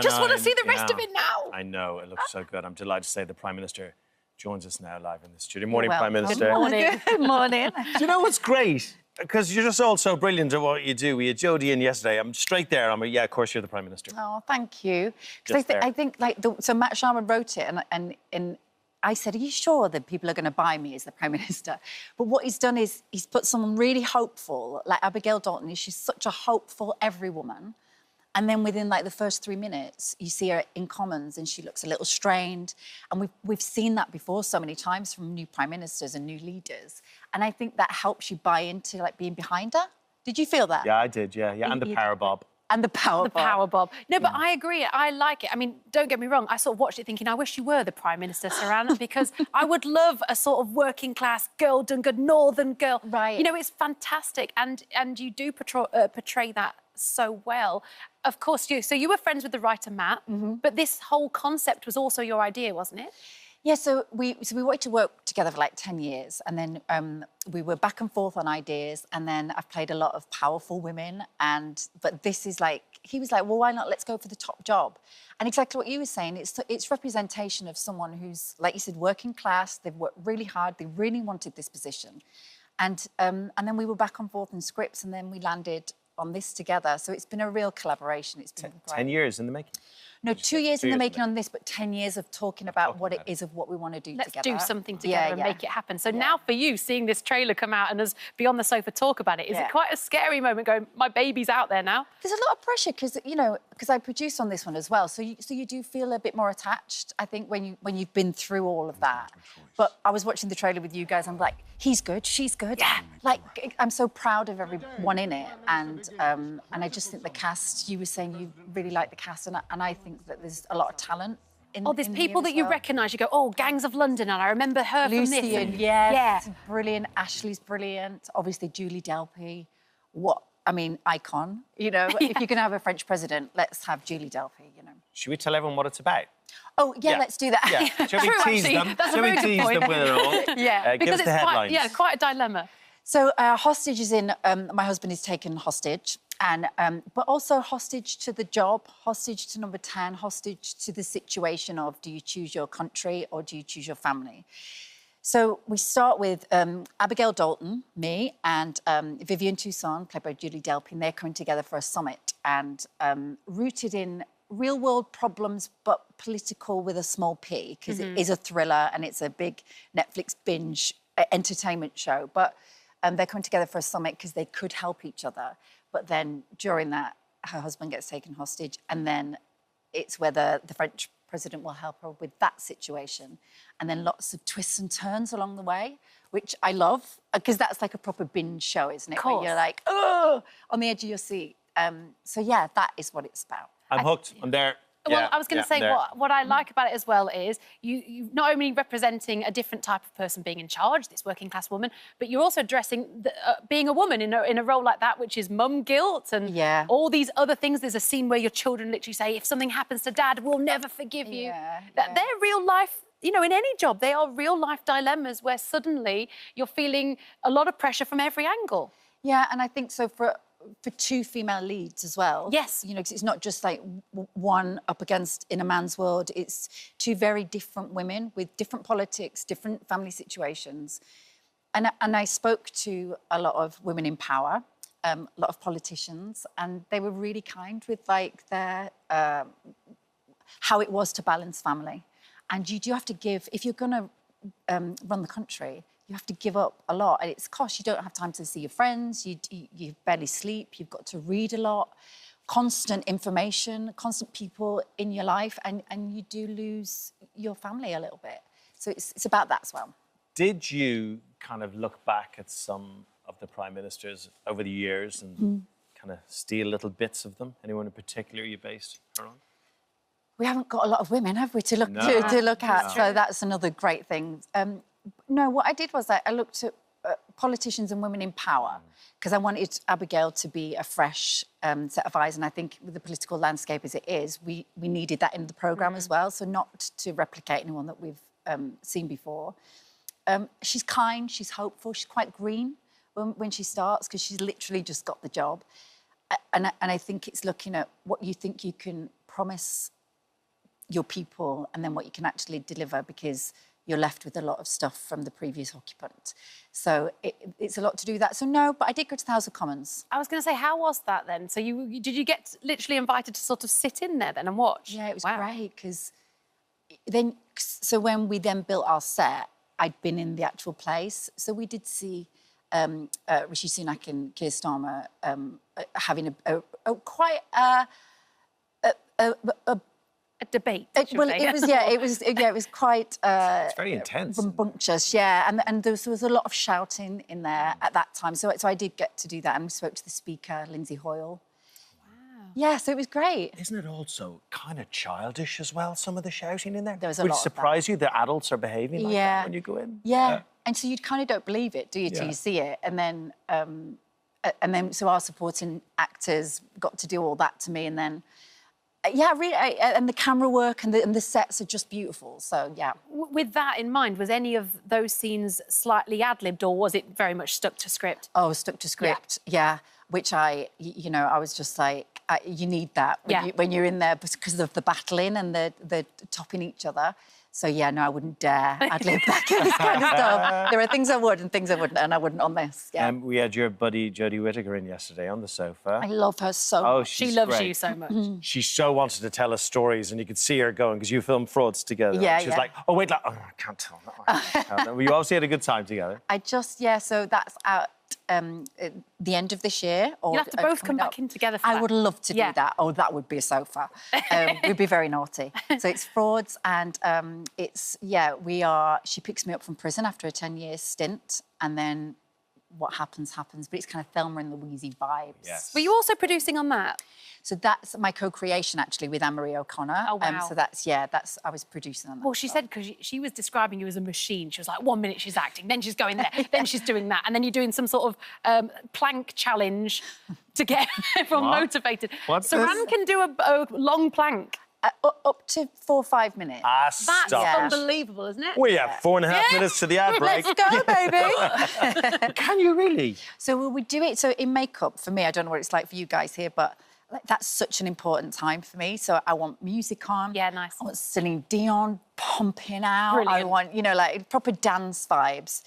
Just want to see the rest of it now. I know, it looks so good. I'm delighted to say the Prime Minister joins us now live in the studio. Morning, Prime Minister. Good morning. Good morning. Do you know what's great? Because you're just all so brilliant at what you do. We had Jodie in yesterday. I'm straight there. I'm like, yeah, of course you're the Prime Minister. Oh, thank you. Because I think, like, so Matt Sharma wrote it, and I said, are you sure that people are going to buy me as the Prime Minister? But what he's done is he's put someone really hopeful, like Abigail Dalton. She's such a hopeful every woman. And then within, like, the first 3 minutes, you see her in Commons and she looks a little strained. And we've seen that before so many times from new Prime Ministers and new leaders. And I think that helps you buy into, like, being behind her. Did you feel that? Yeah, I did, yeah. And the power bob. And the power bob. The power bob. No, but I agree. I like it. I mean, don't get me wrong. I sort of watched it thinking, I wish you were the Prime Minister, Suranne, because I would love a sort of working class girl, done good, northern girl. Right. You know, it's fantastic. And you do portray that so well. Of course, so you were friends with the writer Matt, but this whole concept was also your idea, wasn't it? Yeah, so we wanted to work together for like 10 years, and then we were back and forth on ideas, and then I've played a lot of powerful women, but this is like, he was like, well, why not, let's go for the top job. And exactly what you were saying, it's representation of someone who's, like you said, working class, they've worked really hard, they really wanted this position. And then we were back and forth in scripts, and then we landed on this together. So it's been a real collaboration. It's been great. 10 years in the making? No, 2 years in the making on this, but 10 years of talking about what it is of what we want to do together. Let's do something together and make it happen. So now for you, seeing this trailer come out and us be on the sofa talk about it, is it quite a scary moment going, my baby's out there now? There's a lot of pressure because, you know, because I produce on this one as well. So you do feel a bit more attached, I think, when you've been through all of that. But I was watching the trailer with you guys, I'm like, he's good, she's good. Yeah. Like, I'm so proud of everyone in it. And I just think the cast, you were saying you really like the cast, and I think that there's a lot of talent in there's people that you recognise. You go, oh, Gangs of London, and I remember her Lucy from this. And yeah, brilliant. Ashley's brilliant. Obviously, Julie Delpy. Icon. You know, if you're going to have a French president, let's have Julie Delpy, you know. Should we tell everyone what it's about? Oh, yeah, let's do that. Yeah. Shall we tease them? That's a very good point. Them with it all? Yeah, because it's quite a dilemma. So hostage is in, my husband is taken hostage, and but also hostage to the job, hostage to number 10, hostage to the situation of, do you choose your country or do you choose your family? So we start with Abigail Dalton, me, and Vivian Toussaint, played by Julie Delpy, and they're coming together for a summit, and rooted in real-world problems, but political with a small p, because it is a thriller and it's a big Netflix binge entertainment show. But they're coming together for a summit because they could help each other. But then during that, her husband gets taken hostage, and then it's whether the French president will help her with that situation. And then lots of twists and turns along the way, which I love, because that's like a proper binge show, isn't it? Where you're like, oh, on the edge of your seat. So, yeah, that is what it's about. I'm hooked. I'm there. Well, I was going to say, what I like about it as well is you not only representing a different type of person being in charge, this working class woman, but you're also addressing being a woman in a role like that, which is mum guilt and all these other things. There's a scene where your children literally say, if something happens to Dad, we'll never forgive you. They're real life, you know, in any job, they are real life dilemmas where suddenly you're feeling a lot of pressure from every angle. Yeah, and I think so for two female leads as well. Yes. You know, because it's not just like one up against in a man's world. It's two very different women with different politics, different family situations. And I spoke to a lot of women in power, a lot of politicians, and they were really kind with, like, their how it was to balance family. And you do have to give, if you're going to run the country, you have to give up a lot, and it's cost. You don't have time to see your friends, you barely sleep, you've got to read a lot, constant information, constant people in your life, and you do lose your family a little bit. So it's about that as well. Did you kind of look back at some of the Prime Ministers over the years and kind of steal little bits of them? Anyone in particular you based her on? We haven't got a lot of women, have we, to look at, so that's another great thing. No, what I did was I looked at politicians and women in power, because I wanted Abigail to be a fresh set of eyes, and I think with the political landscape as it is, we needed that in the programme as well, so not to replicate anyone that we've seen before. She's kind, she's hopeful, she's quite green when she starts, because she's literally just got the job. And I think it's looking at what you think you can promise your people and then what you can actually deliver, because you're left with a lot of stuff from the previous occupant. So it's a lot to do that. So no, but I did go to the House of Commons. I was going to say, how was that then? So did you get literally invited to sort of sit in there then and watch? Yeah, it was great, because when we then built our set, I'd been in the actual place. So we did see Rishi Sunak and Keir Starmer having quite a debate. Well, it was quite. It's very intense. Rambunctious, yeah, and there was a lot of shouting in there at that time. So I did get to do that, and we spoke to the Speaker, Lindsay Hoyle. Wow. Yeah, so it was great. Isn't it also kind of childish as well? Some of the shouting in there. There was a lot. Would it surprise you that adults are behaving like that when you go in? Yeah, and so you kind of don't believe it, do you, till you see it, and then so our supporting actors got to do all that to me, and then. Yeah, really, and the camera work and the sets are just beautiful, so yeah. With that in mind, was any of those scenes slightly ad-libbed, or was it very much stuck to script? Oh, stuck to script, yeah. Which I was just like, you need that when you're in there because of the battling and the topping each other. So, yeah, no, I wouldn't dare ad-lib that kind of stuff. There are things I would and things I wouldn't, and I wouldn't on this, yeah. We had your buddy Jodie Whittaker in yesterday on the sofa. I love her so much. She loves you so much. She so wanted to tell us stories, and you could see her going, because you filmed Frauds together. Yeah, She was like, oh, wait, I can't tell that. You obviously had a good time together. So that's out the end of this year. Or you'll have to both come back in together for that. I would love to do that. Oh, that would be a sofa. We'd be very naughty. So it's Frauds, and she picks me up from prison after a 10-year stint, and then what happens. But it's kind of Thelma and Louise vibes. Yes. Were you also producing on that? So that's my co-creation, actually, with Anne-Marie O'Connor. Oh, wow. So I was producing on that. Well, she said, because she was describing you as a machine. She was like, 1 minute she's acting, then she's going there, then she's doing that, and then you're doing some sort of plank challenge to get everyone motivated. What's Suranne this? can do a long plank. Up to 4 or 5 minutes. That's unbelievable, isn't it? We have 4.5 minutes to the ad break. Let's go, baby. Can you really? So we do it. So in makeup, for me, I don't know what it's like for you guys here, but that's such an important time for me. So I want music on. Yeah, nice. I want Celine Dion pumping out. Brilliant. I want, like proper dance vibes.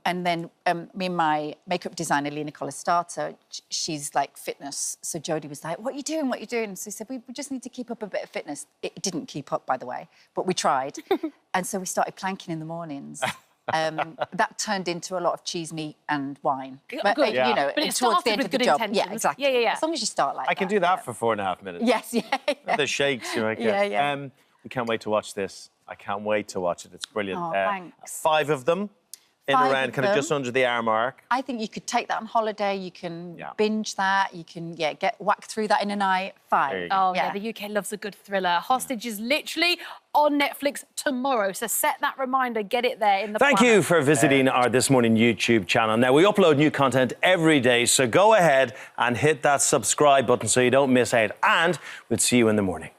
And then me and my makeup designer, Lena Colastato, she's like fitness. So Jodie was like, what are you doing? What are you doing? So he said, we just need to keep up a bit of fitness. It didn't keep up, by the way, but we tried. And so we started planking in the mornings. That turned into a lot of cheese, meat and wine. But, good. But it towards the end of the job. Intentions. Yeah, exactly. Yeah. As long as you start like that. I can do that for 4.5 minutes. Yes, yeah. The shakes you make. Yeah. We can't wait to watch this. I can't wait to watch it. It's brilliant. Oh, thanks. 5 of them in around kind of just under the hour mark. I think you could take that on holiday. You can binge that. You can, get whacked through that in a night. 5. Oh, yeah, the UK loves a good thriller. Hostage is literally on Netflix tomorrow, so set that reminder, get it there in the Thank you for visiting our This Morning YouTube channel. Now, we upload new content every day, so go ahead and hit that subscribe button so you don't miss out. And we'll see you in the morning.